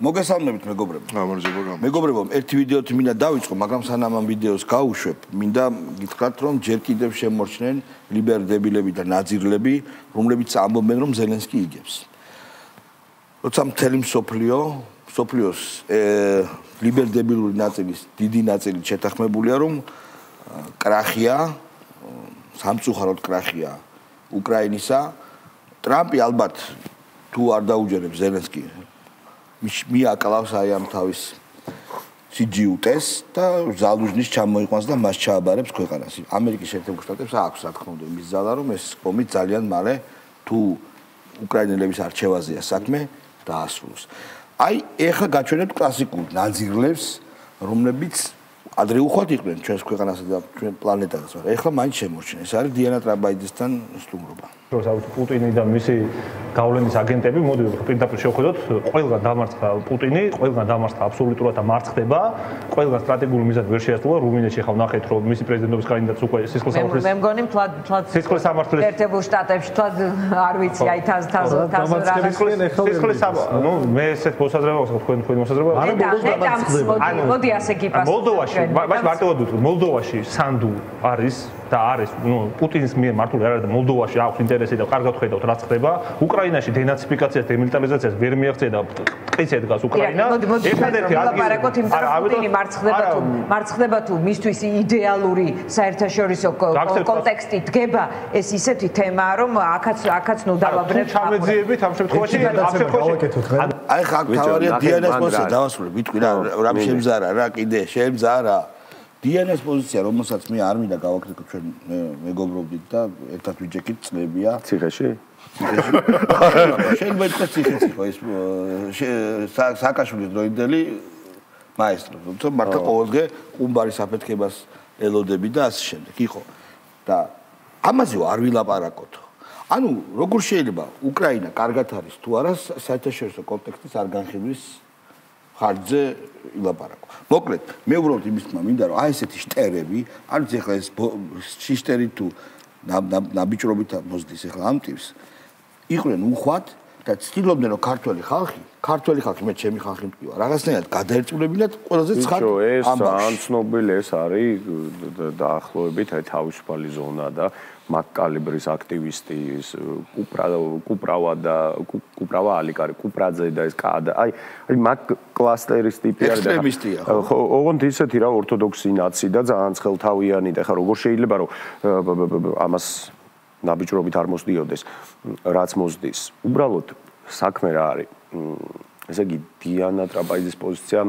მოგესალმებით მეგობრებო. მეგობრებო, ერთი ვიდეოთი მინდა დავიწყო, მაგრამ სანამ ამ ვიდეოს გავუშვებ, მინდა გითხრათ, რომ ჯერ კიდევ შემორჩნენ ლიბერდებილები და ნაძირლები, რომლებიც ამბობენ, რომ ზელენსკი იგებს. როცა მთელი მსოფლიოს ლიბერდებილური ნაწილის დიდი ნაწილი შეთანხმებულია, რომ კრახია, სამწუხაროდ კრახია უკრაინისა, ტრამპი ალბათ თუ არ დაუჯერებს ზელენსკი მიაკლავს აი ამ თავის სიჯიუტეს და ზალუჟნის ჩამოიყვანს და მას ჩააბარებს ქვეყანას. ამერიკის შეერთებულ შტატებს აქვს რა თქმა უნდა იმის ძალა, რომ ეს ომი ძალიან მალე თუ უკრაინელების არჩევაზეა საქმე დაასრულოს. აი ეხლა გაჩვენებთ კლასიკურ ნაძირლებს, რომლებიც ადრე უხვად იყვნენ ჩვენს ქვეყანასა და ჩვენ პლანეტას. ეხლა მაინც შემორჩნენ. ეს არის დიანა ტრაბაიძესთან სტუმრობა. პუტინი და მისი გავლენის აგენტები, მოდი პირდაპირ შევხედოთ, ყველგან დამარცხდა პუტინი, ყველგან დამარცხდა აბსოლუტურად და მარცხდება, ყველგან სტრატეგიული მიზანი ვერ შეასრულა. რუმინეთში ხა ვნახეთ, რომ მისი პრეზიდენტობის კანდიდატს უკვე სისხლის სამართლის მე მგონი თლად სისხლის სამართლის ერთებულ შტატებში თლად არ ვიცი, აი თაზ სისხლის ნუ მე ესეთ მოსაზრება ვაქვს, თქვენ მოსაზრება მოდი ასე გიპასუხოთ. მოლდოვაში, მარტივად ვთქვი, მოლდოვაში სანდუ არის და არის, ნუ პუტინის მიერ მართული არ არის და მოლდოვაში აქვს ინტერესი და კარგად ხედავთ რაც ხდება. უკრაინაში დენაციფიკაციას, დემილიტარიზაციას ვერ მიაღწია და ტყისე დგას უკრაინა. ერთადერთი ლაპარაკობთ იმ პუტინი მარცხდება თუ მისთვის იდეალური საერთაშორისო კონტექსტი დგება, ეს ისეთი თემაა, რომ აქაც ნუ დავაბრუნებთ. ჩამეძიებით ამ შემთხვევაში აი ხა თავარია დიანას პოზიცია დავასრულებ, ვიტყვი რა შემზარა რა კიდე შემზარა. დიანას პოზიცია, რომელსაც მე არ მინდა გავაკრიტიკო ჩვენ მეგობრობდით და ერთად ვიჯექით წლებია ციხეში? შეიძლება ითქვას ციხეში ხო ეს სააკაშვილის დროინდელი მაესტრო, თუმცა მართლა ყოველდღე ყუმბარის აფეთქებას ელოდები და ასე შემდეგ. იყო და ამაზე არ ვილაპარაკოთ. ანუ როგორ შეიძლება უკრაინა კარგად არის თუ არა საერთაშორისო კონტექსტის არ განხილვის ხარჯზე ილაპარაკო. მოკლედ, მე უბრალოდ იმის თქმა მინდა, რომ აი ესეთი შტერები, არც ეხლა ეს შტერი თუ ნაბიჭრობით მოსდის ეხლა ამ ტიპს, იყვნენ უხვად და ცდილობდნენ, რომ ქართველი ხალხი, მე ჩემი ხალხი მტკივა, რაღაცნაირად გადაერწმუნებინათ ყველაზე ცხად ამბავში. ან ცნობილი ეს არის დაახლოებით აი თავისუფალი ზონა და მაკკალიბრის აქტივისტი კუპრავა ალიკარი კუპრაძე და ეს კადა აი მაკ კლასტერის ტიპი არის და ხო ოღონდ ისეთი რა ორთოდოქსი ნაცი და ძალიან ცხელთავიანი და ხა როგორ შეიძლება რომ ამას ნაბიჯრობით არ მოსდიოდეს რაც მოსდის უბრალოდ საქმე რა არის ესე იგი დიანა ტრაბაიძის პოზიცია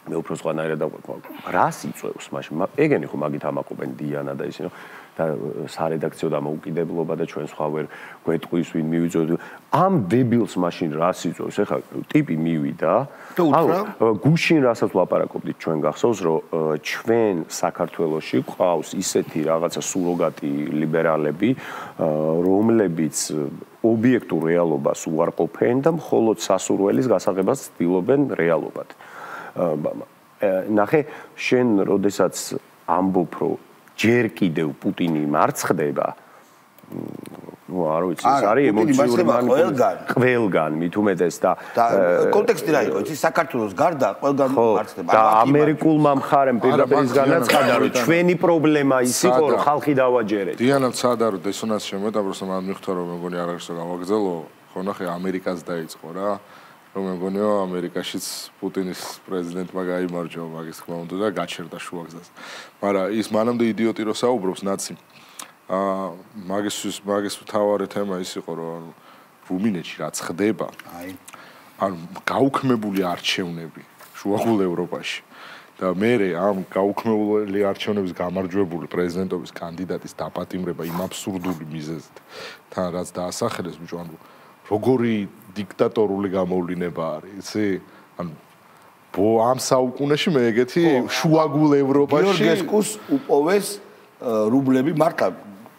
მე უფრო სხვანაირად დავყვეთ რას იწევს მაშინ ეგენი ხო მაგით ამაყობენ დიანა და ისინი და სარედაქციო დამოუკიდებლობა და ჩვენ სხვა ვერ გვეტყვის ვინ მივიწევთ ამ დებილს მაშინ რას იწევს ეხლა ტიპი მივიდა გუშინ რასაც ვლაპარაკობდით ჩვენ გახსოვს რომ ჩვენ საქართველოში ყავს ისეთი რაღაცა სუროგატი ლიბერალები რომლებიც ობიექტურ რეალობას უარყოფენ და მხოლოდ სასურველის გასაღებას ცდილობენ რეალობად ნახე შენ როდესაც ამბობ რომ ჯერ კიდევ პუტინი მარცხდება ნუ არ ვიცი ეს არის ემოციური ყველგან მით უმეტეს და კონტექსტი რა იყო იცი საქართველოს გარდა ყველგან მარცხდება და ამერიკულმა მხარემ პირდაპირ განაცხადა რომ ჩვენი პრობლემა ის იყო რომ ხალხი დავაჯერეთ დიანაც სადა რომ დესონანსი შემოედა просто მან მიხვდა რომ მეგონი არ არის გავაგზელო ხო ნახე ამერიკას დაიწყო რა რომ მეგონიო ამერიკაშიც პუტინის პრეზიდენტმა გაიმარჯვა მაგის თქმა უნდა და გაჩერდა შუაგზას. მაგრამ ის მანამდე იდიოტი რო საუბრობს ნაცი მაგის მთავარი თემა ის იყო რომ რუმინეთში რაც ხდება ანუ გაუქმებული არჩევნები შუაგულ ევროპაში და მე ამ გაუქმებული არჩევნების გამარჯვებული პრეზიდენტობის კანდიდატის დაპატიმრება იმ აბსურდული მიზეზით თან რაც დაასახელეს ბიჭო ანუ როგორი დიქტატორული გამოვლინება არის, იცი? ანუ ამ საუკუნეში მე ეგეთი შუაგულ ევროპაში გიორგესკუს უპოვეს რუბლები მართლა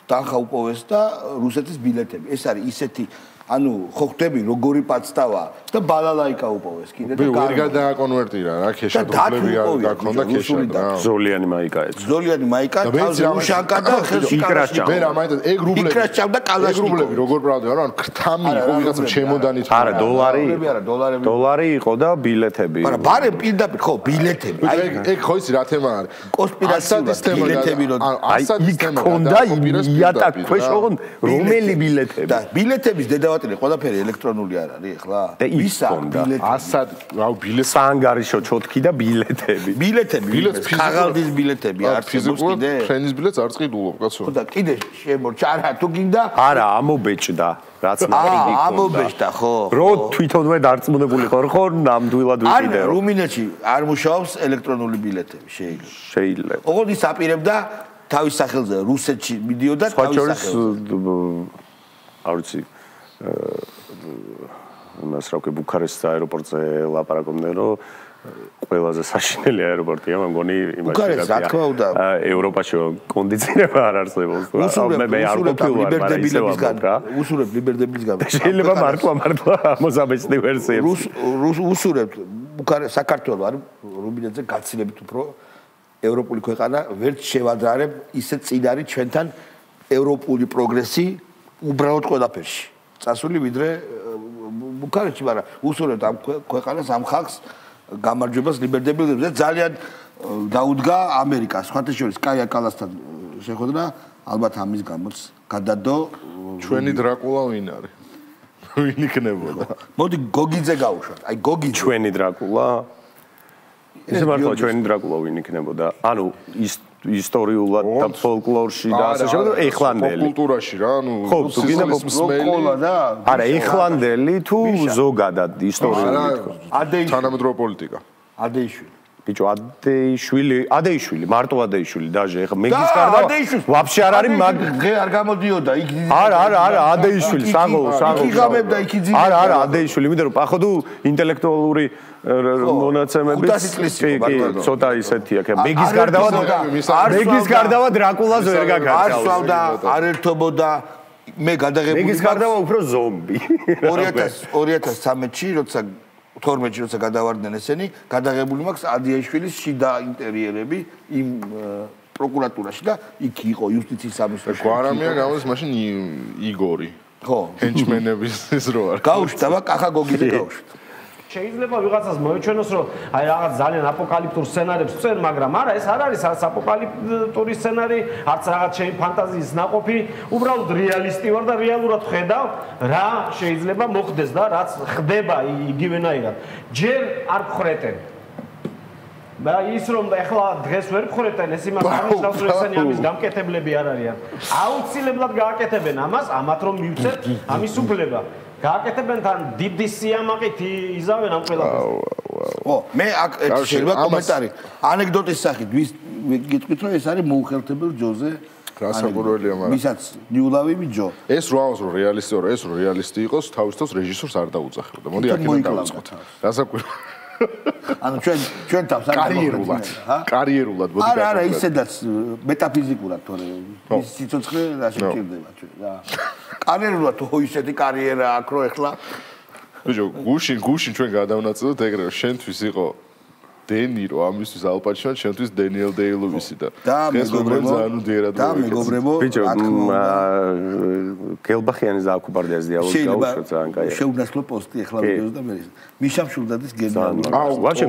თანხა უპოვეს და რუსეთის ბილეთები. ეს არის ისეთი ანუ ხო ხდები როგორი პაცტავა და ბალალაიკა უპოვეს კიდე და ვერ გადააკონვერტირა რა ქეშადობლები გაქონდა ქეშად რა ზოლიანი მაიკა ეც ზოლიანი მაიკა თავზე უშანკა და ხელში იკრაშჭა ვერ ამაიტად ეგ რუბლები იკრაშჭა და კალაშნიკოვი როგორ ბრალდება რა ქრთამი იყო ვიღაცა ჩემოდანით არა დოლარი იყო და ბილეთები არა ბარე პირდაპირ ხო ბილეთები ეგ ხო იცი რა თემა არის კონსპირაციული ბილეთები რომ აი იქ ქონდა იატაკ ქვეშ ოღონ რომელი ბილეთები და ბილეთების დედავატირი ყველაფერი ელექტრონული არ არის ახლა ვისა ბილეთი ასად რა ბილეთი საანგარიშო ჩოთქი და ბილეთები ხაღალდის ბილეთები არსებობს კიდე ფრენის ბილეთს არ წიდულობ კაცო და კიდე შემორჩა არა თუ გინდა არა ამობეჭდა რაც ნაკიდი ქონდა ამობეჭდა ხო რო თვითონვე დარწმუნებული ხარ ხო ნამდვილად ვიყიდე არა რუმინეთში არ მუშაობს ელექტრონული ბილეთები შეიძლება ოღონდ ის აპირებდა თავის სახელზე რუსეთში მიდიოდა თავის სახელზე არ ვიცი მას რა ვქე ბუქარესტის აეროპორტზე ლაპარაკობდნენ რომ ყველაზე საშინელი აეროპორტია მგონი ბუქარესტი რა თქმა უნდა ევროპაში კონდიციონირება არ არსებობს მე არ ყოფილვარ მაგრამ ისევ უსურებ ლიბერდების გამო შეიძლება მართლა მოსაბეჭდი ვერსიები უსურებ ბუქარესტი საქართველოს არ რუმინეთზე გაცილებით უფრო ევროპული ქვეყანა ვერც შევადრარებ ისე წინ არის ჩვენთან ევროპული პროგრესი უბრალოდ ყველაფერში წასული ვიდრე ბუქარესტში მაგრამ უსურებ ამ ქვეყანას ამ ხალხს გამარჯვებას ლიბერდებლებზე ძალიან დაუდგა ამერიკას სხვათა შორის კაია კალასთან შეხვედრა ალბათ ამის გამოც გადადო ჩვენი დრაკულა ვინ არის ვინ იქნებოდა მოდი გოგიძე გავუშვათ აი გოგიძე ჩვენი დრაკულა ესე მართლა ჩვენი დრაკულა ვინ იქნებოდა ანუ ისტორიულად და ფოლკლორში და ასე შემდეგ ეხლანდელი კულტურაში რა ანუ ხო თუ გინდა პროკოლა და არა ეხლანდელი თუ ზოგადად ისტორიული ადეიშვილი თანამედროვე პოლიტიკა ადეიშვილი ბიჭო ადეიშვილი მარტო ადეიშვილი დაჟე ეხა მეგის გარდა ვაფშე არ არის მაგ ღე არ გამოდიოდა იქ არა ადეიშვილი საღოლო იქ იღამებდა იქ იძინებდა არა ადეიშვილი იმიტომ რომ походу ინტელექტუალური მონაცემები ცოტა ისეთია მეგის გარდავა დრაკულას ვერ გაგაცავს არ სვავდა არ ერთობოდა მე გადაღებული მეგის გარდავა უფრო ზომბი 2013-ში როცა 12-ში როცა გადავარდნენ ესენი გადაღებული მაქვს ადიაშვილის შიდა ინტერიერები იმ პროკურატურაში და იქ იყო იუსტიციის სამინისტროში გვარამია გამოდის მაშინ იგორი ხო ჰენჩმენების ის რო არის გაუშვდა და კახა გოგიძე გაუშვდა შეიძლება ვიღაცას მოეჩვენოს რომ აი რაღაც ძალიან აპოკალიფტურ სცენარებს წერ მაგრამ არა ეს არ არის აპოკალიფტური სცენარი არც რაღაც ჩემი ფანტაზიის ნაყოფი უბრალოდ რეალისტი ვარ და რეალურად ხედავ რა შეიძლება მოხდეს და რაც ხდება იგივენაირად ჯერ არ გხრეტენ და ის რომ ეხლა დღეს ვერ გხრეტენ ეს იმას ამისავს რომ ესენი ამის გამკეთებლები არ არიან აუცილებლად გააკეთებენ ამას ამათ რომ მივცეთ ამის უფლება გააკეთებენ თან დიდი სიამაყით იზავენ ამ ყველაფერს. ო, მე აქ შეიძლება კომენტარი. ანეკდოტის სახით გიტყვით რომ ეს არის მოუხელთებელ ჯოზე გასაკვირველია მაგრამ ვისაც ნიულავი მიჯო. ეს რო ამას რომ რეალისტი ვარ, ეს რო რეალისტი იყოს, თავის თავს რეჟისორს არ დაუძახებდა. მოდი აქედან დავიწყოთ. გასაკვირველია. ანუ ჩვენ თავს არ კარიერულად მოდი გაკეთებთ. არა, ისედაც მეტაფიზიკურად თორე ის სიცოცხლე რა შეჭირდება ჩვენ რა. კარიერულად თუ ისეთი კარიერა აქვს რო ეხლა ბიჭო გუშინ ჩვენ გადავნაწილეთ ეგრე რომ შენთვის იყო დენირო ამისთვის ალპაჩინო შენთვის დენიელ დეილოვისი და მეგობრებო და მეგობრებო ბიჭო გელბახიანის დააკუპარდიას დიალოგი გაუშვეთ ძალიან კაია შეუნასლო პოსტი ეხლა ვიდეოს და მე მიშამ შულდაძის გენერალური ვაჩე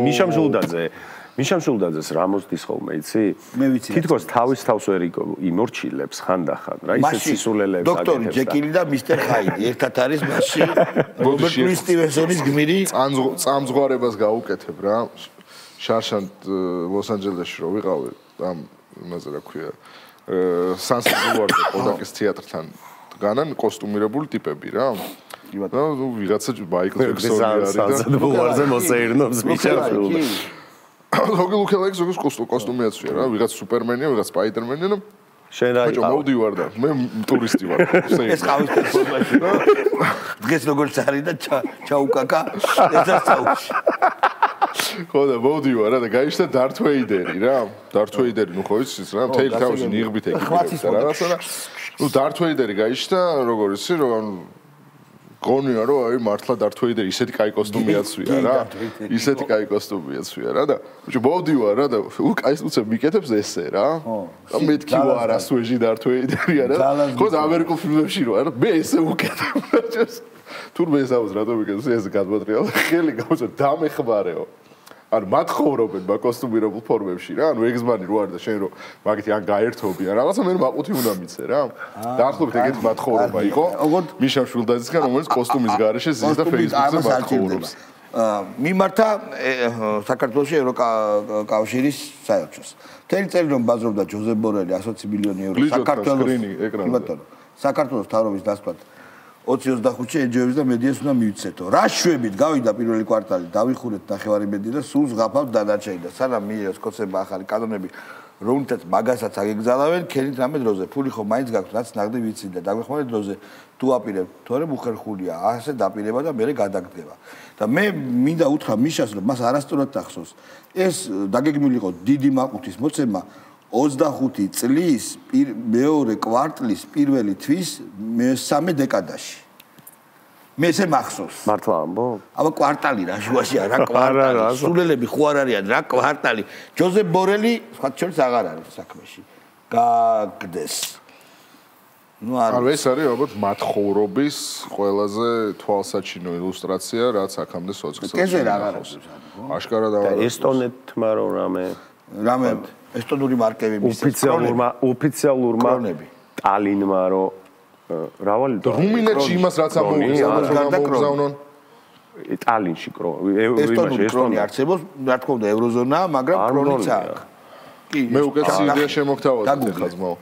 მიშამ შულდაძეს რა მოსდის ხოლმე იცი მე ვიცი თითქოს თავის თავს ვერ იმორჩილებს ხანდახან რა ისე სისულელებს აკეთებს დოქტორი ჯეკილი და მისტერ ჰაიდი ერთად არის მასში რობერტ ლუის სტივენსონის გმირი წამძღვარებას გაუკეთებ რა შარშანტ ლოს-ანჯელესში რო ვიყავი ამ იმაზე რა ქვია სანსი ბულვარზე კოდაკის თეატრთან განან კოსტუმირებული ტიპები რა და ვიღაცა ბაიკლ ჯექსონი არის და სანსი ბულვარზე მოსეირნობს მიშამ ზოგი ლუკელაიქს ზოგის კოსტუმიაცია რა ვიღაც სუპერმენია ვიღაც სპაიდერმენია და შენ რა იყო მოვდივარ და მე ტურისტი ვარ ეს ყავის პერსონაჟი რა დღეს როგორც არის და ჩაუკაკა ეცას წაუში ხო და მოვდივარ რა და გაიშთა დართ ვეიდერი რა დართ ვეიდერი ნუ ხო იცის რა მთელი თავისი ნიღბით ეკიდებს და რაღაცა და ნუ დართ ვეიდერი გაიშთა როგორ იცი რომ გონია რომ აი მართლა დართვეიდე ისეთი კაი კოსტუმი აცვია რა. ისეთი კაი კოსტუმი აცვია რა და მოვდივარ რა და კაი უცებ მიკეთებს ესე რა. და მეთქი ვარ ასუეჟი დართვეიდერია რა. ხო და ამერიკულ ფილმებში რა მე ესე უკეთებ რა. თურმე ესაუს რატო მიკეთებს ეს გადმოტრიალ ხელი გავუწევ დამეხმარეო. ანუ მათხოვრობენ ბაკოსტუმირებულ ფორმებში რა. ანუ ეგზმანი რო არის და შენ რო მაგითი ან გაერთობი ან რაღაცა მე მაყუთი უნდა მიცე რა. დაახლოებით ეგეთი მათხოვრობა იყო. მიშა შვილდაძისგან რომელიც კოსტუმის გარეშე ზის და Facebook-ზე მათხოვრობს. მიმართა საქართველოს ევროკავშირის საელჩოს. მთელი წელი რომ ბაზრობდა ჯოზეფ ბორელი 120 მილიონი ევრო საქართველოს თავრობის დასკვათ 20-25-ში ეჯოების და მედიას უნდა მივიცეთო. რა შვებით გავიდა პირველი კვარტალი, დავიხურეთ ნახევარი მედი და სულ ზღაფავთ დანარჩენი და სანამ მიიღეს კოცება ახალი კანონები, რომელთაც მაგასაც აგეგზალავენ, ქენით რამე დროზე, ფული ხო მაინც გაქვთ, რაც ნაღდი ვიცით და დაგვეხმარეთ დროზე თუ აპირებთ, თორემ უხერხულია, ასე დაპირება და მერე გადაგდება. და მე მინდა უთხრა მიშას, რომ მას არასწორად ახსოვს. ეს დაგეგმილი იყო დიდი მაყუთის მოცემა 25 წლის მეორე კვარტლის პირველი თვის მესამე დეკადაში. მე ესე მახსოვს. მართლა ამბო? აბა კვარტალი რა შუაში რა კვარტალი. სულელები ხო არ არიან რა კვარტალი. ჯოზეფ ბორელი სხვა შორის აღარ არის საქმეში. გაგდეს. ანუ ეს არის ალბათ მათხოვრობის ყველაზე თვალსაჩინო ილუსტრაცია, რაც აქამდე სოციალურ კეზე რა აღარ არის. აშკარად აღარ არის. ესტონეთმა რამე ესტონური მარკები ოფიციალურმა ტალინმა რომ რავალი რუმინეთში იმას რაც ამოგზავნონ ტალინში ესტონური არსებობს რა თქმა უნდა ევროზონა მაგრამ კრონიც აქვს კი მე უკეთესი იდეა შემოგთავაზეთ ხა ძმაო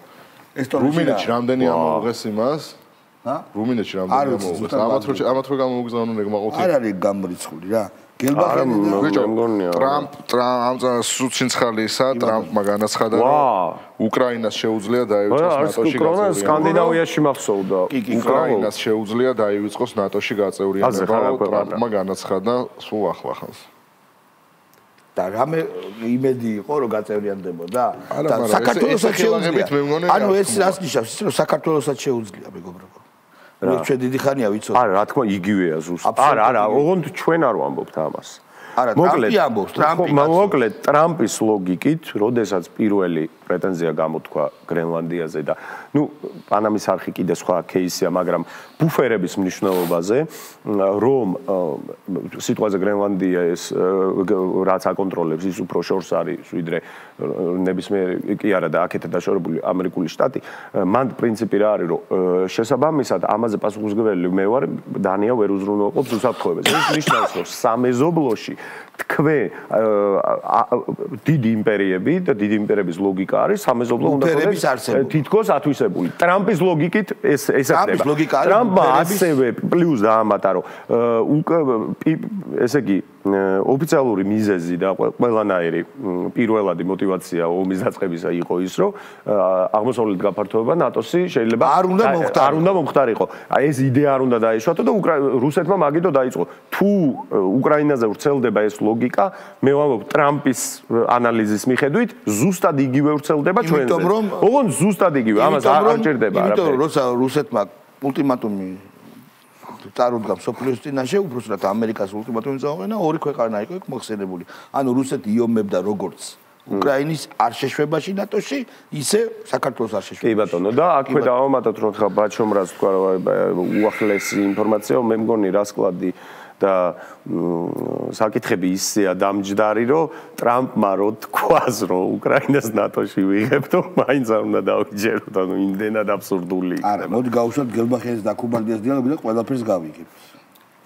რუმინეთში რამდენი ამოუღეს იმას რუმინეთში რამდენი ამოუღეს ამათ რო გამოგზავნონ ეგ მაყუთი არ არის გამორიცხული რა ტრამპ სუცინცხალისა ტრამპმა განაცხადა რომ უკრაინას შეუძლია დაივიწყოს ნატოში გაწევრიანება. სკანდინავიაში მახსოვდა. უკრაინას შეუძლია დაივიწყოს ნატოში გაწევრიანება. ტრამპმა განაცხადა სულ ახლახანს. და რამე იმედი იყო რომ გაწევრიანდებოდა და საქართველოსაც შეუძლია. ანუ ეს რას ნიშნავს? ის რომ საქართველოსაც შეუძლია მეგობრებო. ჩვენ დიდი ხანია ვიცოდეთ. არა, რა თქმა იგივეა ზუსტად. არა, ოღონდ ჩვენ არ ვამბობთ ამას. არა, ტრამპი ამბობს, ტრამპი. მოკლედ, ტრამპის ლოგიკით, როდესაც პირველი პრეტენზია გამოთქვა გრენლანდიაზე და ნუ პანამის არხი კიდე სხვა кейსია, მაგრამ ბუფერების მნიშვნელობაზე, რომ სიტყვაზე გრენლანდია ეს რაც აკონტროლებს, ის უფრო შორს არის, ვიდრე ნებისმიერი კი არა და აქეთ დაშორებული ამერიკული შტატი, მან პრინციპი რა არის, რომ შესაბამისად ამაზე პასუხისმგებელი მე ვარ, დანია ვერ უზრუნველყოფს უსაფრთხოებას. ეს ნიშნავს, რომ სამეზობლოში თქვენ დიდი იმპერიები და დიდი იმპერიების ლოგიკა არის სამეზობლო უნდა იყოს თითქოს ათვისებული. ტრამპის ლოგიკით ეს ხდება. ტრამპმა ასევე პლუს დაამატა რომ ესე იგი ოფიციალური მიზეზი და ყველანაირი პირველადი мотиваცია ომის დაწყებისა იყო ის რომ აღმოსავლეთ გაფართოება ნატოსი შეიძლება არ უნდა მომხდარიყო. აი ეს იდეა არ უნდა დაეშვათო და რუსეთმა მაგითო დაიწყო. თუ უკრაინაზე ვრცელდება ეს ლოგიკა, მე ვამბობ ტრამპის ანალიზის მიხედვით ზუსტად იგივე ვრცელდება ჩვენზე. ოღონდ ზუსტად იგივე, ამას არ ჭირდება არაფერი. იმიტომ რომ როცა რუსეთმა ულტიმატუმი წარუდგა სოფლიოს წინაშე, უბრალოდ ამერიკას ულტიმატუმი წაუყენა, ორი ქვეყანა იყო იქ მოხსენებული. ანუ რუსეთი იომებდა როგორც უკრაინის არ შეშვებაში ნატოში, ისე საქართველოს არ შეშვებაში. კი ბატონო, და აქვე დავამატოთ რომ ხა ბაჩომრას თქვა უახლესი ინფორმაცია, მე მგონი რასკლადი და საკითხები ისეა დამჯდარი, რომ ტრამპმა რო თქვას, რომ უკრაინას ნატოში ვიღებთ, მაინც არ უნდა დავიჯეროთ, ანუ იმდენად აბსურდული იქნება. არა, მოდი გავუშვათ გელბახიას და კუბალდიას დიალოგი და ყველაფერს გავიგებ.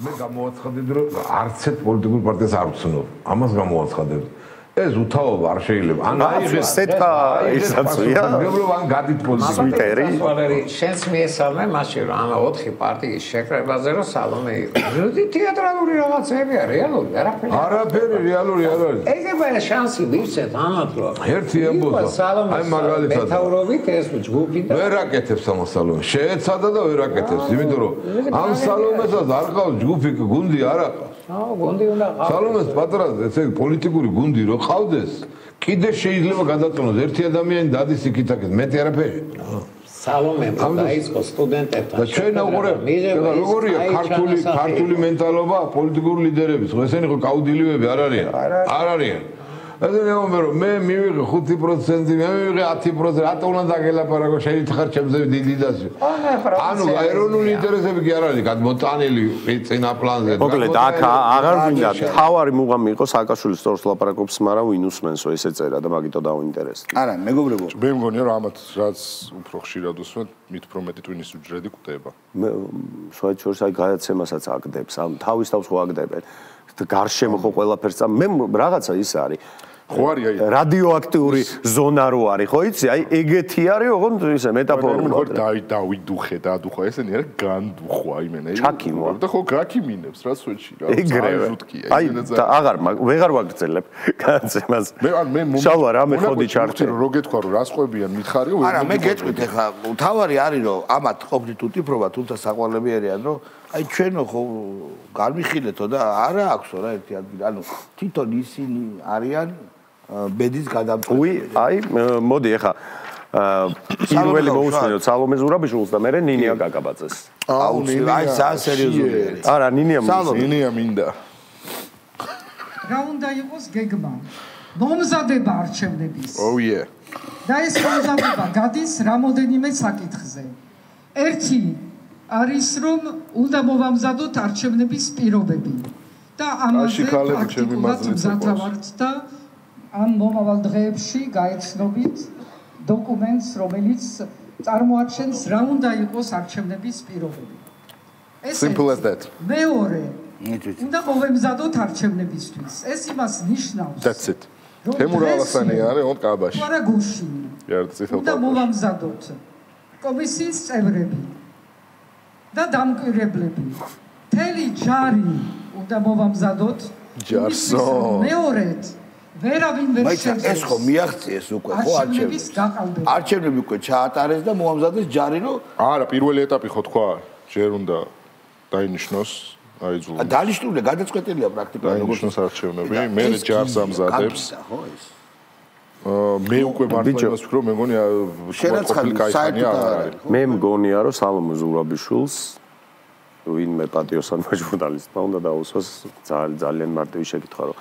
მე გამოვაცხადებ, რომ არც ერთ პოლიტიკურ პარტიას არ ვცნობ. ამას გამოვაცხადებ. ეს უთავობა არ შეიძლება. ანუ ეს სეტა ისაცია. მეგობრებო, ან გადით პოზიციები. შენს მიესალმე მაშინ რომ ამა 4 პარტიის შეკრებაზე რომ სალომე იყო. ზუსტი თეატრალური რაღაცებია, რეალური, არაფერი. არაფერი რეალური არ არის. ეგებია შანსი ვივცეთ ამათ რომ. ერთი ამბოა. აი მაგალითად. მეტაურობით ეს ჯგუფი და ვერ აკეთებს ამ სალომეს. შეეცადა და ვერ აკეთებს, იმიტომ რომ ამ სალომესაც არ ყავს ჯგუფი, გუნდი არ აქვს. აუ, გუნდი უნდა ყავს. სალომეს პატრა ესე პოლიტიკური გუნდი რო ყავდეს, კიდე შეიძლება გადაწონოს ერთი ადამიანი დადის იქით-აქეთ, მეტი არაფერი. სალომემ დაიწყო სტუდენტებთან. და ჩვენ უყურებ, როგორია ქართული მენტალობა პოლიტიკური ლიდერების, ხო ესენი ხო გაუდილებები არ არიან? არ არიან. მე მივიღე 5%, მე მივიღე 10%, რატო უნდა დაგელაპარაკო შეიძლება ხარ ჩემზე დიდიდასი. ანუ ეროვნული ინტერესები კი არ არის გადმოტანილი წინა პლანზე. მოკლედ აქ აღარ მინდა თავარი მუღამი იყო სააკაშვილის სწორს ლაპარაკობს, მაგრამ ვინ usmensო ესე წერა და მაგითო დაუინტერესდა. არა, მეგობრებო. მე მგონია რომ ამათ რაც უფრო ხშირად უსმენთ, მით უფრო მეტი ტვინის უჯრედი კვდება. მე სხვაით შორის აი გადაცემასაც აკდებს, ამ თავის თავს ხო აკდებენ. გარშემო ხო ყველაფერს მე რაღაცა ის არის ხო არის აი რადიოაქტიური ზონა რო არის ხო იცი აი ეგეთი არის ოღონდ ისე მეტაფორულად დავიდუხე და ადუხო ესენი არის განდუხო აი მენე ჩაკიმო და ხო გაკიმინებს რა სვეჩი რა ეგრევე აი და აღარ ვეღარ ვაგრძელებ განცემას მე შალვა რა მე ხოდი ჩარტი რო გეთქვა რომ რას ყვებიან მითხარიო არა მე გეტყვით ახლა თავარი არის რომ ამათ ყოფნით უტიპრობა თუმცა საყვარლები არიან რომ აი ჩვენო ხო გამიხილეთო და არა აქვსო რა ერთი ადგილი ანუ თვითონ ისინი არიან ბედის გადამწყვეტი აი მოდი ახლა პირველი მოусმინოთ სალომე ზურაბიშვილს და მე ნინია გაგაბაძეს აუ აი ძალიან სერიოზული არის არა ნინია მინდა რა უნდა იყოს გეგმა მომზადება არჩევნების oh yeah და ეს მომზადება გადის რამოდენიმე საკითხზე ერთი არის რომ უნდა მოვამზადოთ არჩევნების პირობები და ამაზე აქტიურად მზადავართ და ამ მომავალ დღეებში გაეცნობით დოკუმენტს რომელიც წარმოაჩენს რა უნდა იყოს არჩევნების პირობები simple as that მეორე უნდა მოვამზადოთ არჩევნებისთვის ეს იმას ნიშნავს that's it თემურ ალასანი არის on კაბაში არა გუშინ უნდა მოვამზადოთ კომისიის წევრები და დამკვირვებლები მთელი ჯარი უნდა მოვამზადოთ ჯარსო მეორედ ვერავინ ვერ შეიძლება ეს ხო მიაღწიეს უკვე ხო არჩევნები უკვე ჩაატარეს და მოამზადეს ჯარი რომ არა პირველი ეტაპი ხო თქვა ჯერ უნდა დაინიშნოს აიძულოს დანიშნული გადაწყვეტილია პრაქტიკულად როგორც არჩევნები მე ჯარს ამზადებს ხო ეს მე უკვე მართლა იმას ვფიქრობ მე მგონია ყოფილი кайფანი არ არის მე მგონია რომ სალომე ზურაბიშვილს ვინმე პატიოსანმა ჟურნალისტმა უნდა დაუსვას ძალიან მარტივი შეკითხვა რომ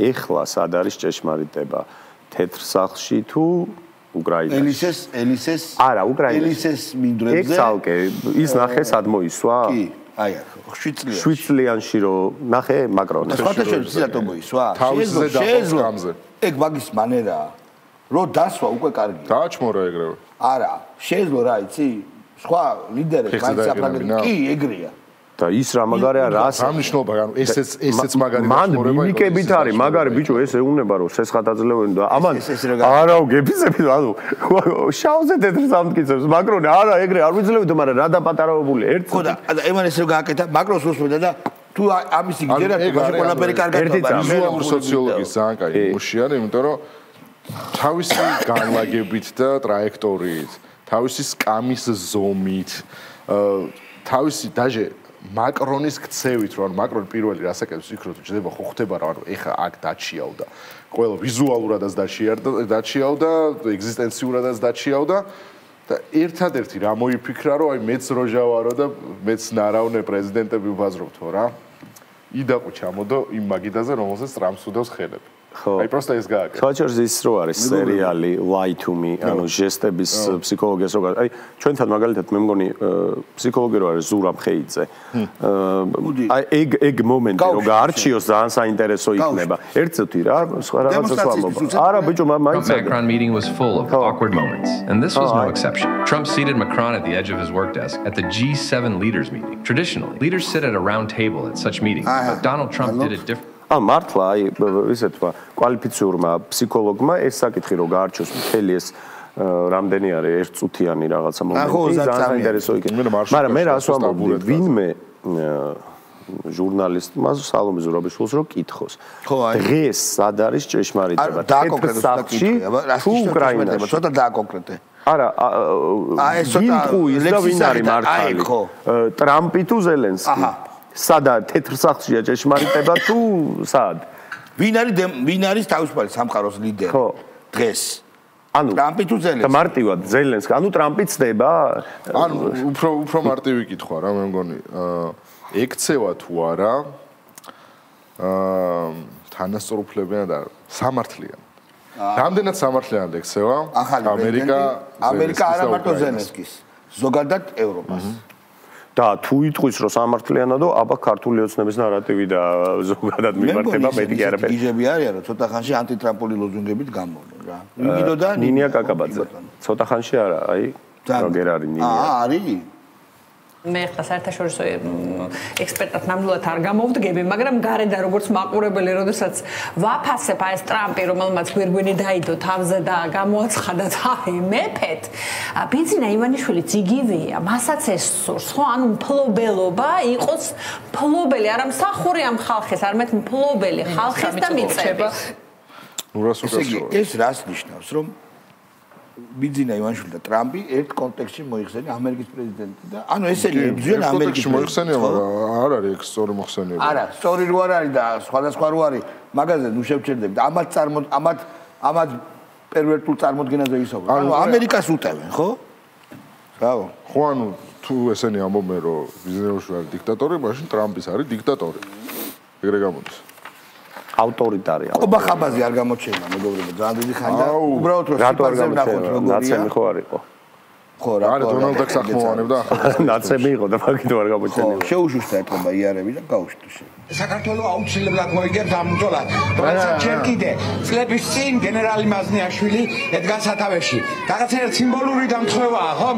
ეხლა სად არის ჭეშმარიტება თეთრ სახლში თუ უკრაინაში ელისეს არა უკრაინაში ელისეს მინდვრებზე ეგ ცალკე ის ნახე სად მოისვა კი აი 7 წლიანში რომ ნახე მაკრონი სხვათაშორის რატომ მოისვა თავისზე და გამზე ეგ მაგის მანერაა რო დასვა უკვე კარგია დააჩმორა ეგრევე არა შეიძლება რა იცი სხვა ლიდერები მაინც აფრაგები კი ეგრეა და ის რა მაგარია რას ამნიშნულობა ანუ ესეც მაგარი დაჩმორება მან მიკებით არის მაგარი ბიჭო ეს ეუნება რომ სესხათაძლევენ და ამან არაო გეფიცებით ანუ შავზე თეთრ სამტკიცებს მაკრონი არა ეგრე არ ვიცლებდო მაგრამ რა დაპატარავებული ერთ ხო და ემან ესე რომ გააკეთა მაკრონს უსმენდა და თუ ამისი გჯერა თუ ყველაფერი კარგად ვიზუალური სოციოლოგიის ძალიან კაი მუშია იმიტომ რომ თავისი განლაგებით და ტრაექტორიით თავისი სკამის ზომით თავისი დაჟე მაკრონის ქცევით რომ მაკრონი პირველი რასაკეთებს იქ რომ ჯდება ხო ხდება რა ანუ ეხა აქ დაჩიავდა ყველა ვიზუალურადაც დაჩიავდა ეგზისტენციურადაც დაჩიავდა და ერთადერთი რა მოიფიქრა რომ აი მეც როჟავარო და მეც ნარავნე პრეზიდენტები ვაზრობთო რა იდაყო ჩამოდო იმ მაგიდაზე რომელსაც რამს უდავს ხელები აი პროსტა ეს გააკეთა. საჩერს ის რო არის სერიალი Lie to Me, ანუ ჟესტების ფსიქოლოგიას რო აი ჩვენთან მაგალითად მე მგონი ფსიქოლოგი რო არის ზურაბ ხეიძე. აი ეგ მომენტი რო გაარჩიოს ძალიან საინტერესო იქნება. ერთწუთი რა, სხვა რაღაცას ვამბობ. არა ბიჭო მაინც Macron meeting was full of awkward moments and this was no exception. Trump seated Macron at the edge of his work desk at the G7 leaders meeting. Traditionally, leaders sit at a round table at such meetings, but Donald Trump did it differently. მართლა აი ისე თქვა კვალიფიციურმა ფსიქოლოგმა ეს საკითხი რო გაარჩიოს მთელი ეს რამდენი არის ერთწუთიანი რაღაცა მომენტი ძალიან საინტერესო იქნება მაგრამ მე რას ვამბობდი ვინმე ჟურნალისტმა სალომე ზურაბიშვილს რო კითხოს დღეს სად არის ჭეშმარიტება თეთრ სახლში თუ უკრაინაში ცოტა დააკონკრეტე არა ეს ცოტა ვინ არის მართალი ტრამპი თუ ზელენსკი სადა თეთრ სახლშია ჭეშმარიტება თუ სად? ვინ არის თავისუფალი სამყაროს ლიდერი? ხო. დღეს. ანუ ტრამპი თუ ზელენსკი? და მარტივად ზელენსკი, ანუ ტრამპი ცდება? ანუ უფრო მარტივი კითხვა რა, მე მგონი, ექცევა თუ არა თანასწორუფლებიან და სამართლიან. რამდენად სამართლიანად ექცევა ამერიკა არა მარტო ზელენსკის, ზოგადად ევროპას. და თუ იტყვის რომ სამართლიანადო, აბა ქართული ოცნების ნარატივი და ზოგადად მიმართება მეტი კი არაფერი. გიჟები არიან რომ ცოტა ხანში ანტიტრამპული ლოზუნგებით გამოვლენ რა. იგიდო და ნინია კაკაბაძე. ცოტა ხანში არა, აი როგორ არის ნინია. არის. მე ხა საერთაშორისო ექსპერტად ნამდვილად არ გამოვდგები, მაგრამ გარედან როგორც მაყურებელი, როდესაც ვაფასებ აი ეს ტრამპი, რომელმაც გვირგვინი დაიდო თავზე და გამოაცხადა თავი მეფეთ, ბენზინა ივანიშვილი იგივეა, მასაც ეს სურს, ხო, ანუ მფლობელობა იყოს მფლობელი, არა მსახური ამ ხალხის, არამედ მფლობელი ხალხის და მიწების. ეს რას ნიშნავს, რომ ბენზინა ივანიშვილი და ტრამპი ერთ კონტექსტში მოიხსენია ამერიკის პრეზიდენტი და ანუ ესენი ებრძვიან ამერიკის მოიხსენია, მაგრამ არ არის სწორი მოხსენება. არა, სწორი რო არ არის და სხვადასხვა რო არის, მაგაზე ნუ შევჩერდებით. ამათ პერვერტულ წარმოდგენაზე ვისაუბრებ. ანუ ამერიკას უტევენ, ხო? ბრავო. ხო, ანუ თუ ესენი ამბობენ, რომ ბენზინა ივანიშვილი არის დიქტატორი, მაშინ ტრამპის არის დიქტატორი. ეგრე გამოდის. ავტორიტარია. ობახაბაზე არ გამოჩენა, მეგობრებო, ძალიან დიდი ხანია. უბრალოდ რომ სიტუაცია ვნახოთ როგორია. ნაცემი ხო არისო? ხო, რა დონალდ ტრამპს ახმოვანებდა ახლა. ნაცემი იყო და მაგით არ გამოჩენილა. ხო, შეუშუშთა ეთქობა იარები და გაუშვით შე. საქართველოს აუცილებლად მოიგებს ამ ბრძოლას. როდესაც ჯერ კიდე წლების წინ გენერალი მაზნიაშვილი ედგა სათავეში. რაღაცნაირად სიმბოლური დამთხევაა, ხო?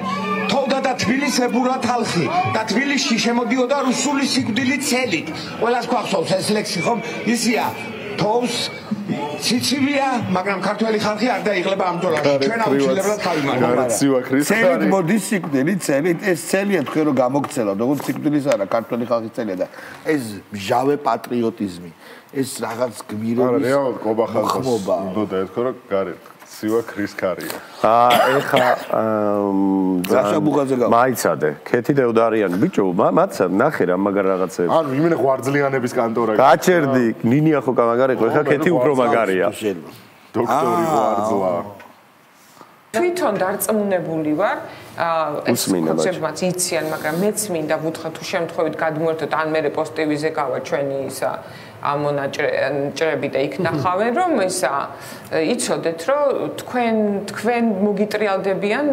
თოვდა და თბილისს ებურა თალხი და თბილისში შემოდიოდა რუსული სიკვდილით ცელით. ყველას გვახსოვს ეს ლექსი, ხო? ისია თოვს სიცივია, მაგრამ ქართველი ხალხი არ დაიღლება ამ ბრძოლაში. ჩვენ აუცილებლად გავიმარჯვებთ. ცელით მოდის სიკვდილი, ცელით ეს ცელია თქვენ რომ გამოგცელა, როგორც სიკვდილის არა, ქართველი ხალხის ცელია და ეს მჟავე პატრიოტიზმი, ეს რაღაც გმირების არა, რეალურად ყობახალხოს უნდა ეთქო რომ გარეთ ცივა ქრის ქარია. ეხა რაშაბუღაძე გავა. მაიცადე, ქეთი დევდარიანი ბიჭო, მაცა ნახე რა მაგარ რაღაცებს. ანუ იმენა ღვარძლიანების კანტორა. გაჩერდი, ნინია ხო გამაგარიყო, ეხა ქეთი უფრო მაგარია. დოქტორი ღვარძლა. თვითონ დარწმუნებული ვარ, ეს კონცეფტმაც იციან, მაგრამ მეც მინდა ვუთხრა თუ შემთხვევით გადმოერთოთ ან მე პოსტივიზე გავა ჩვენი ისა ამონაჭრები და იქ ნახავენ რომ ისა იცოდეთ რომ თქვენ მოგიტრიალდებიან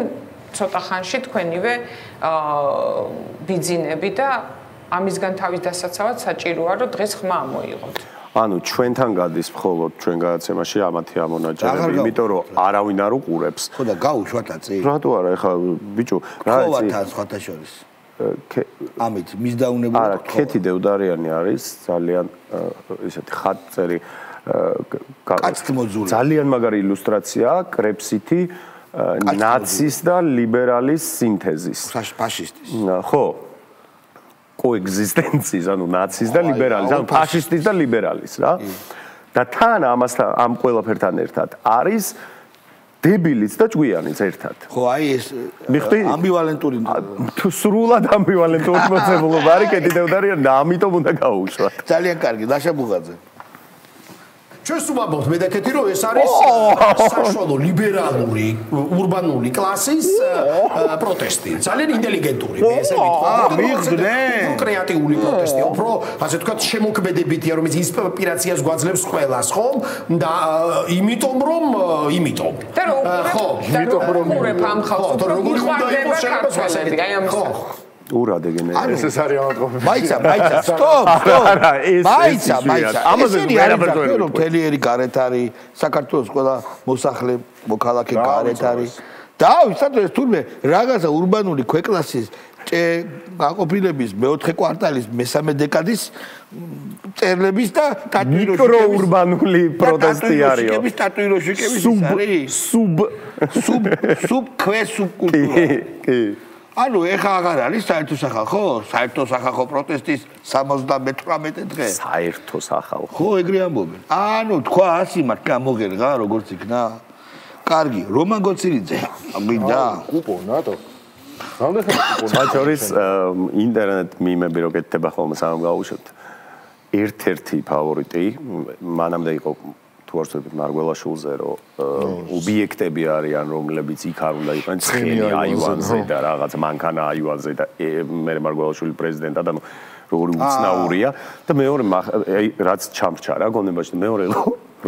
ცოტა ხანში თქვენივე ბიძინები და ამისგან თავის დასაცავად საჭიროა რომ დღეს ხმა მოიღოთ. ანუ ჩვენთან გადის მხოლოდ ჩვენ გადაცემაში ამათი ამონაჭრები, იმიტომ რომ არავინ არ უყურებს. ხო და გაუშვათ აწი. რატო არა, ეხლა ბიჭო, რა იცი? ხოვათა სხვათა შორის. ამით მისდაუნებული არა, ქეთი დევდარიანი არის ძალიან ისეთი ხატწერი კაცთმოძული. ძალიან მაგარი ილუსტრაცია კრებსითი ნაცის და ლიბერალის სინთეზის. ფაშისტის. ხო. კოეგზისტენციის, ანუ ნაცის და ლიბერალის, ანუ ფაშისტის და ლიბერალის რა. და თან ამასთან ამ ყველაფერთან ერთად არის დებილიც და ჭკვიანიც ერთად. ხო, აი ეს ამბივალენტური სრულად ამბივალენტური მოძებულობა არის კეთი დევდარიანი და ამიტომ უნდა გაუშვათ. ძალიან კარგი, დაშა ბუღაძე. ჩვენს ვამბობთ მე და კეთი რომ ეს არის საშუალო ლიბერალური ურბანული კლასის პროტესტი. ძალიან ინტელიგენტური მე ესე მიგდნე. კრეატიული პროტესტი. უფრო ასე ვთქვათ შემოქმედებითია რომ ინსპირაციას გვაძლევს ყველას, ხო? და იმიტომ რომ და ხო, იმიტომ რომ ამ ხალხს როგორი უნდა იყოს შეფასება აი ამ ურადეგენ ეს არის ამატყობი. მაიცა, სტოპ. მაიცა. ამაზე ვერაფერ თელიერი გარეთ არის, საქართველოს ყველა მოსახლე მოქალაქე გარეთ არის. და ვისათვის თურმე რაღაცა ურბანული ქვეკლასის გაყოფილების მეოთხე კვარტალის მესამე დეკადის წერლების და ტატუიროშიკების მიკროურბანული პროტესტი არის. ტატუიროშიკების სუბ ქვესუბკულტურა. კი. ანუ ეხა აღარ არის საერთო სახალხო? საერთო სახალხო პროტესტის 78 დღე. საერთო სახალხო. ხო, ეგრე ამბობენ. ანუ თქვა 100 მარკა გამოგერღა, როგორც იქნა. კარგი, რომან გოცირიძე. მინდა. კუპო, ნატო. რამდენი კუპო? საჩორის ინტერნეტ მიმები რო გეთება ხოლმე სამ გაუშვებთ. ერთ-ერთი ფავორიტი, მანამდე იყო თუ არ ვცდებით მარგველაშვილზე რომ ობიექტები არიან რომლებიც იქ არ უნდა იყვნენ ცხენი აივანზე და რაღაც მანქანა აივანზე და მე მარგველაშვილი პრეზიდენტად ანუ როგორი უცნაურია და მეორე რაც ჩამრჩა რა გონებაში მეორე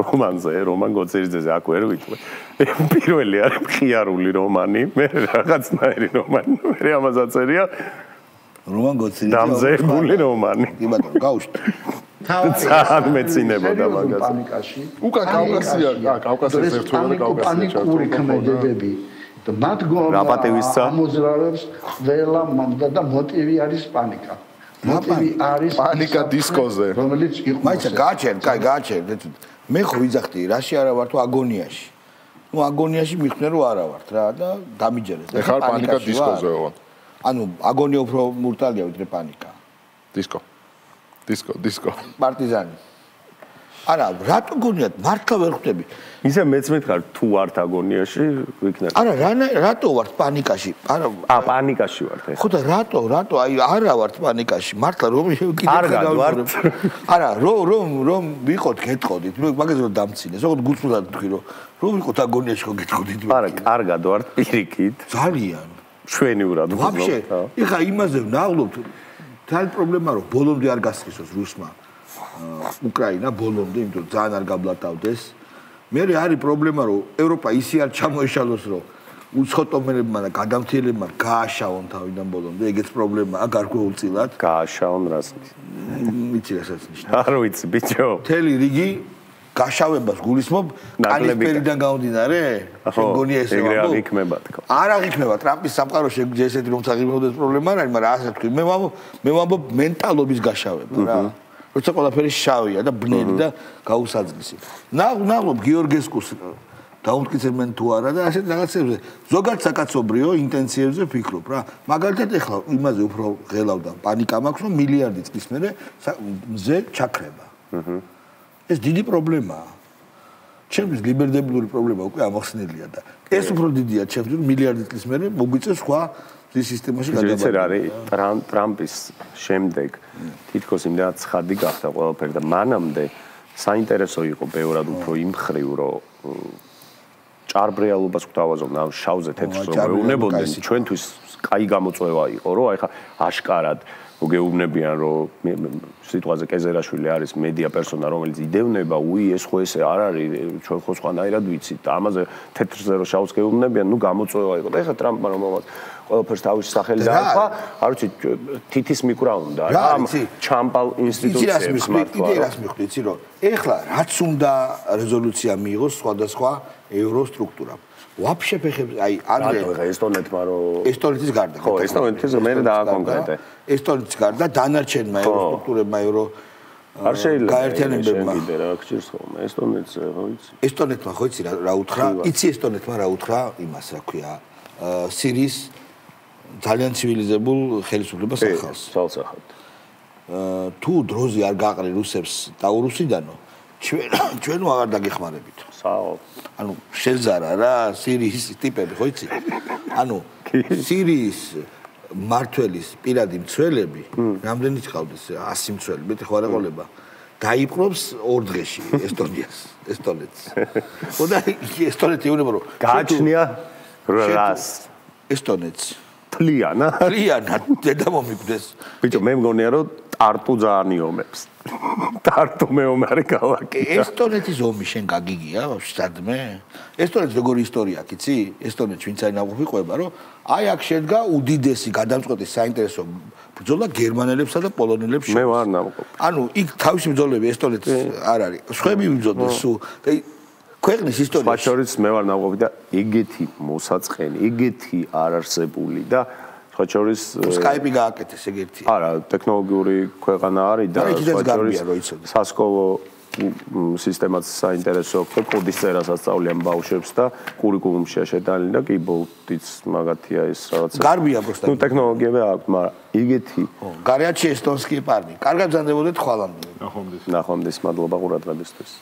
რომან გოცერძეზე აქ ვერ ვიტყვი პირველი არის მხიარული რომანი მე რაღაცნაირი რომანი მე ამას აწერია რომან გოცერძეზე დამზებული რომანი კი ბატონო გავუშვით ძალიან მეცინებოდა მაგას პანიკაში უკან კავკასიის ერთვება და პანიკური ქმედებები და მათ გონდა ამოზრალებს ყველა და მოტივი არის პანიკა მოტივი არის პანიკა დისკოზე რომელიც იყო მაიცა გააჩენ მე ხო ვიძახდი რაში არა ვარ თუ აგონიაში ნუ აგონიაში მიხნე რომ არა ვართ რა და დამიჯერეს ეხლა პანიკა დისკოზე ვარ ანუ აგონია უფრო მურტალია ვიდრე პანიკა დისკო პარტიზანი არა რატო გონიათ მართლა ვერ ხვდები ისე მეც მითხარ თუ ვართ აგონიაში ვიქნებ არა რატო ვართ პანიკაში არა პანიკაში ვართ ხო და რატო აი არა ვართ პანიკაში მართლა რომ კიდე ვართ არა რომ ვიყოთ გეტყოდით მაგაზე რომ დამცინე ზოგადად გუწმოდათ თქვი რომ ვიყოთ აგონიაში ხო გეტყოდით არა კარგად ვართ პირიქით ძალიან ჩვენიურად ვაფშე ეხა იმაზე ვნაღლობთ თან პრობლემა რომ ბოლომდე არ გასხისოს რუსმა უკრაინა ბოლომდე იმიტომ ძალიან არ გაბლატავდეს მე არის პრობლემა რომ ევროპა ისე არ ჩამოეშალოს რომ უცხოტომელებმა და გადამთიელებმა გააშავონ თავიდან ბოლომდე ეგეც პრობლემაა გარკვეულწილად გააშავონ რას ვიცი რასაც ნიშნავს არ ვიცი ბიჭო მთელი რიგი გაშავებას გულისხმობ კალიფერიდან გამომდინარე შეგონია ესე ვამბობ ეგრე აღიქმება თქო არ აღიქმება ტრამპის სამყაროში ესეთი რომ წაღიმოდეს პრობლემა არ არის მაგრამ ასე თქვი მე ვამბობ მენტალობის გაშავება რა როცა ყველაფერი შავია და ბნელი და გაუსაძგისი ნაღლობ გიორგესკუს დაუმტკიცებენ თუ არა და ასეთ რაღაცებზე ზოგადად საკაცობრიო ინტენციებზე ფიქრობ რა მაგალითად ეხლა იმაზე უფრო ღელავდა პანიკა მაქვს რომ მილიარდი წლის მერე მზე ჩაქრება ეს დიდი პრობლემაა ჩემთვის ლიბერდებლური პრობლემა უკვე ამახსნელია და ეს უფრო დიდია ჩემთვის მილიარდი წლის მერე მოგვიწევს სხვა ის სისტემაში გადაბარება. ეს არის ტრამპის შემდეგ თითქოს იმდენად ცხადი გახდა ყველაფერი და მანამდე საინტერესო იყო ბევრად უფრო იმ ხრივ რომ ჭარბრიალობას გვთავაზობდნენ ამ შავზე თეთრს რომ მეუბნებოდნენ ჩვენთვის კაი გამოწვევა იყო რომ აი ხა აშკარად გეუბნებიან რომ სიტყვაზე კეზერაშვილი არის მედია პერსონა რომელიც იდევნება ეს ხო ესე არ არის ჩვენ ხო სხვანაირად ვიცით და ამაზე თეთრზე რომ შავს გეუბნებიან ნუ გამოწვევა იყო და ეხლა ტრამპმა რომ მოვა ყველაფერს თავის სახელი დაერქვა არ ვიცი თითის მიკვრა უნდა რა ამ ჩამპალ ინსტიტუციებს მართლა რას მიხვდი იცი რომ ეხლა რაც უნდა რეზოლუცია მიიღოს სხვადასხვა ევროსტრუქტურამ ვაფშე ფეხებს აი ადრე ეხა ესტონეთმა რომ ესტონეთის გარდა ხო ესტონეთის მე დააკონკრეტე ესტონეთის გარდა დანარჩენმა ევროსტრუქტურებმა არ შეიძლება გაერთიანებებმა რა გჭირს ხოლმე ესტონეთს ხო ვიცი ესტონეთმა ხო იცი რა უთხრა იცი ესტონეთმა რა უთხრა იმას რა ქვია სირიის ძალიან ცივილიზებულ ხელისუფლებას ახალს სალსახად თუ დროზე არ გაყრი რუსებს დაურუსიდანო ჩვენ აღარ დაგეხმარებით საო ანუ შეზარა რა სირიის ტიპები ხო იცი ანუ სირიის მართველის პირადი მცველები რამდენი წავდეს 100 მცველი მეტი ხო არ ეყოლება დაიპყრობს 2 დღეში ესტონეთს ხო და ესტონეთი უნდა რომ გააჩნია რას ესტონეთს თლიანად დედა მომიკვდეს ბიჭო მე მგონია რომ ტარტუ ძალიან იომებს ტარტუ მეომარი ქალაქი ესტონეთის ომი შენ გაგიგია სადმე ესტონეთის როგორი ისტორია აქვს იცი ესტონეთს ვინც აი ნაყოფი ყვება რომ აი აქ შედგა უდიდესი გადამწყვეტი საინტერესო ბრძოლა გერმანელებსა და პოლონელებს შორის მე ვარ ნაყოფი ანუ იქ თავისი ბრძოლები ესტონეთს არ არის შვები ბრძოდნენ სულ ქვეყნის ისტორიაში ბაჩორის მე ვარ ნაყოფი და ეგეთი მოსაწყენი ეგეთი არ არსებული და ხოჩორის სკაიპი გააკეთეს ეგეთი არა ტექნოლოგიური ქვეყანა არის და ხოჩორის სასკოლო სისტემაც საინტერესო აქვს კოდის წერას ასწავლიან ბავშვებს და კურიკულუმშია შეტანილი და კიბორდიც მაგათია ეს რაღაცა გარბია პროსტა ნუ ტექნოლოგიები აქვს მაგრამ იგეთი გარიაჩი ესტონსკი პარნი კარგად ბრძანდებოდეთ ხვალამდე ნახვამდის მადლობა ყურადღებისთვის